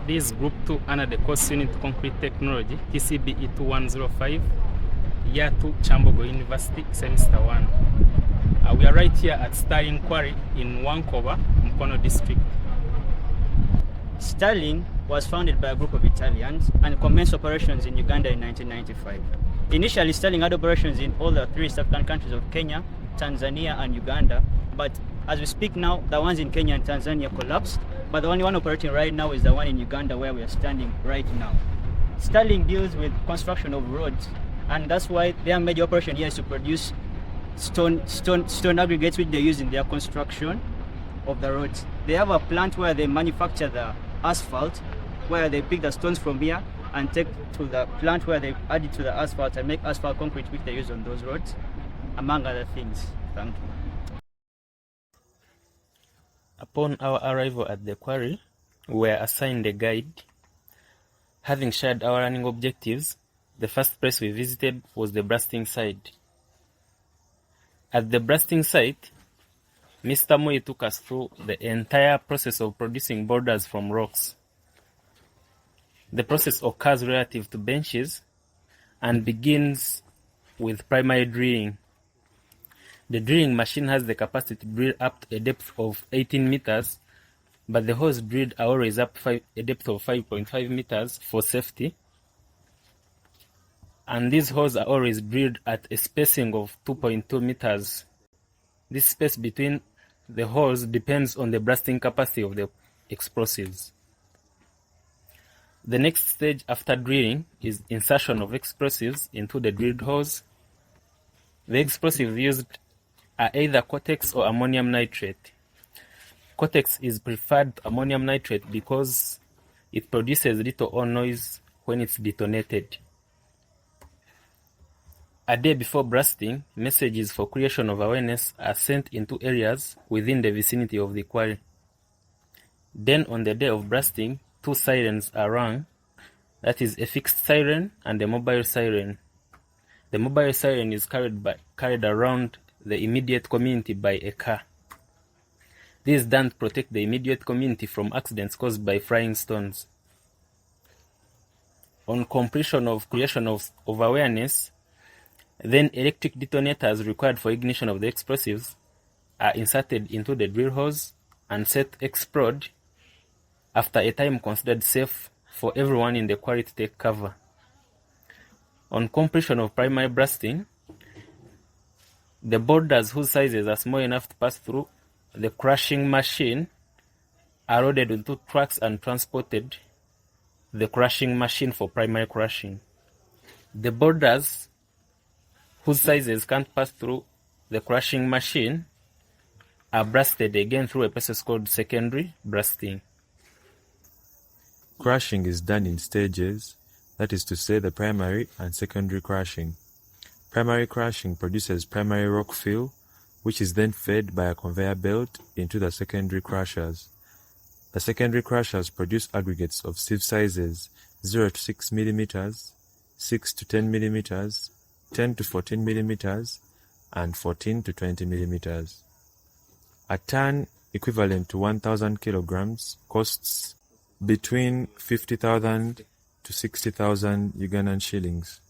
This is Group 2 under the course unit Concrete Technology, TCBE 2105, Year 2, Chambogo University, Semester 1. We are right here at Stirling Quarry in Wankoba, Mukono district. Stirling was founded by a group of Italians and commenced operations in Uganda in 1995. Initially, Stirling had operations in all the three East African countries of Kenya, Tanzania, and Uganda, but as we speak now, the ones in Kenya and Tanzania collapsed, but the only one operating right now is the one in Uganda where we are standing right now. Stirling deals with construction of roads, and that's why their major operation here is to produce stone aggregates which they use in their construction of the roads. They have a plant where they manufacture the asphalt, where they pick the stones from here and take to the plant where they add it to the asphalt and make asphalt concrete which they use on those roads, among other things. Thank you. Upon our arrival at the quarry, we were assigned a guide. Having shared our learning objectives, the first place we visited was the blasting site. At the blasting site, Mr. Moi took us through the entire process of producing boulders from rocks. The process occurs relative to benches and begins with primary drilling. The drilling machine has the capacity to drill up to a depth of 18 meters, but the holes drilled are always up a depth of 5.5 meters for safety. And these holes are always drilled at a spacing of 2.2 meters. This space between the holes depends on the blasting capacity of the explosives. The next stage after drilling is insertion of explosives into the drilled holes. The explosives used are either Cortex or ammonium nitrate. Cortex is preferred to ammonium nitrate because it produces little or noise when it's detonated. A day before blasting, messages for creation of awareness are sent into areas within the vicinity of the quarry. Then on the day of blasting, two sirens are rung, that is a fixed siren and a mobile siren. The mobile siren is carried around the immediate community by a car. This is done to protect the immediate community from accidents caused by flying stones. On completion of creation of awareness, then electric detonators required for ignition of the explosives are inserted into the drill holes and set to explode after a time considered safe for everyone in the quarry to take cover. On completion of primary blasting, the boulders whose sizes are small enough to pass through the crushing machine are loaded onto trucks and transported to the crushing machine for primary crushing. The boulders whose sizes can't pass through the crushing machine are blasted again through a process called secondary blasting. Crushing is done in stages, that is to say the primary and secondary crushing. Primary crushing produces primary rock fill, which is then fed by a conveyor belt into the secondary crushers. The secondary crushers produce aggregates of sieve sizes 0 to 6 millimeters, 6 to 10 millimeters, 10 to 14 millimeters, and 14 to 20 millimeters. A ton equivalent to 1,000 kilograms costs between 50,000 to 60,000 Ugandan shillings.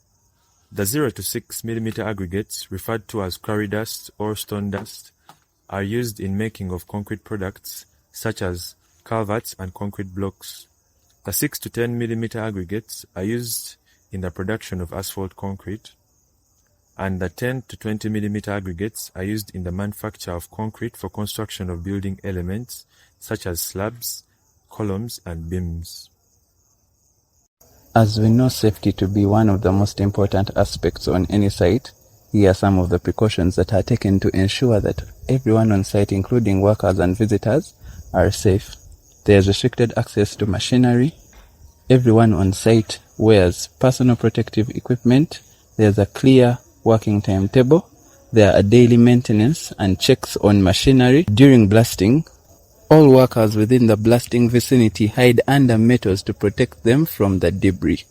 The 0 to 6 millimeter aggregates, referred to as quarry dust or stone dust, are used in making of concrete products such as culverts and concrete blocks. The 6 to 10 millimeter aggregates are used in the production of asphalt concrete, and the 10 to 20 millimeter aggregates are used in the manufacture of concrete for construction of building elements such as slabs, columns, and beams. As we know safety to be one of the most important aspects on any site, here are some of the precautions that are taken to ensure that everyone on site, including workers and visitors, are safe. There is restricted access to machinery. Everyone on site wears personal protective equipment. There's a clear working timetable. There are daily maintenance and checks on machinery. During blasting, all workers within the blasting vicinity hide under metals to protect them from the debris.